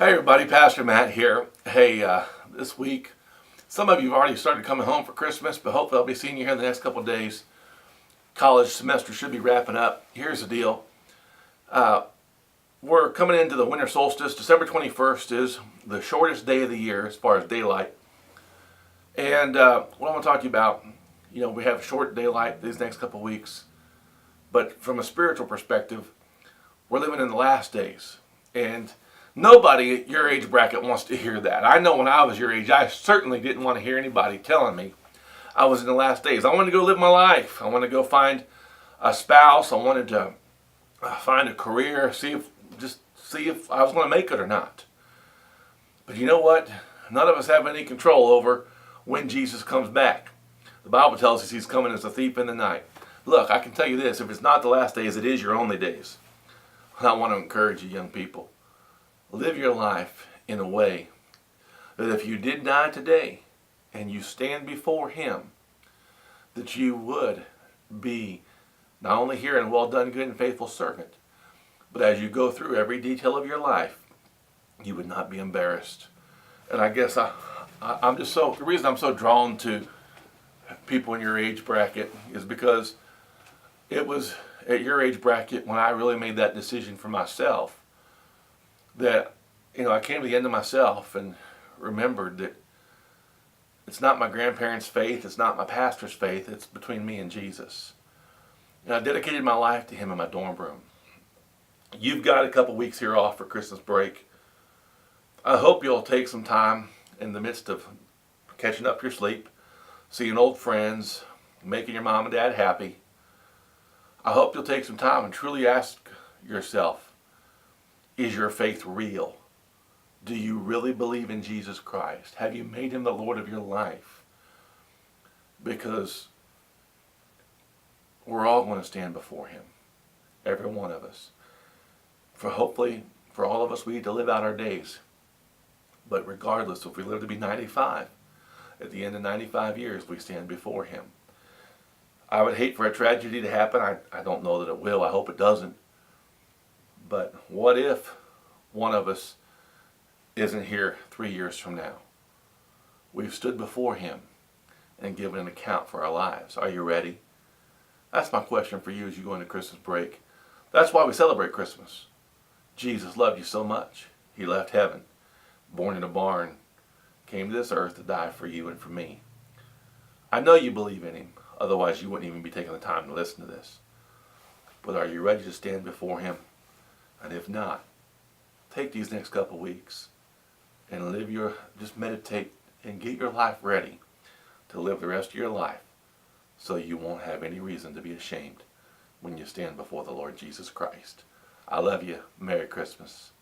Hey everybody, Pastor Matt here. Hey, this week, some of you have already started coming home for Christmas, but hopefully I'll be seeing you here in the next couple of days. College semester should be wrapping up. Here's the deal. We're coming into the winter solstice. December 21st is the shortest day of the year as far as daylight. And what I want to talk to you about, we have short daylight these next couple of weeks, but from a spiritual perspective, we're living in the last days. And nobody at your age bracket wants to hear that. I know when I was your age, I certainly didn't want to hear anybody telling me I was in the last days. I wanted to go live my life. I wanted to go find a spouse. I wanted to find a career, see if I was going to make it or not. But you know what? None of us have any control over when Jesus comes back. The Bible tells us he's coming as a thief in the night. Look, I can tell you this, if it's not the last days, it is your only days. I want to encourage you, young people. Live your life in a way that if you did die today and you stand before him, that you would be not only hearing, well done, good and faithful servant, but as you go through every detail of your life, you would not be embarrassed. And I guess I'm just the reason I'm so drawn to people in your age bracket is because it was at your age bracket when I really made that decision for myself that, I came to the end of myself and remembered that it's not my grandparents' faith, it's not my pastor's faith, it's between me and Jesus. And I dedicated my life to him in my dorm room. You've got a couple weeks here off for Christmas break. I hope you'll take some time in the midst of catching up your sleep, seeing old friends, making your mom and dad happy. I hope you'll take some time and truly ask yourself, is your faith real? Do you really believe in Jesus Christ? Have you made him the Lord of your life? Because we're all going to stand before him, every one of us. Hopefully, for all of us, we need to live out our days. But regardless, if we live to be 95, at the end of 95 years, we stand before him. I would hate for a tragedy to happen. I don't know that it will. I hope it doesn't. But what if one of us isn't here 3 years from now? We've stood before him and given an account for our lives. Are you ready? That's my question for you as you go into Christmas break. That's why we celebrate Christmas. Jesus loved you so much. He left heaven, born in a barn, came to this earth to die for you and for me. I know you believe in him. Otherwise, you wouldn't even be taking the time to listen to this. But are you ready to stand before him? And if not, take these next couple weeks and just meditate and get your life ready to live the rest of your life so you won't have any reason to be ashamed when you stand before the Lord Jesus Christ. I love you. Merry Christmas.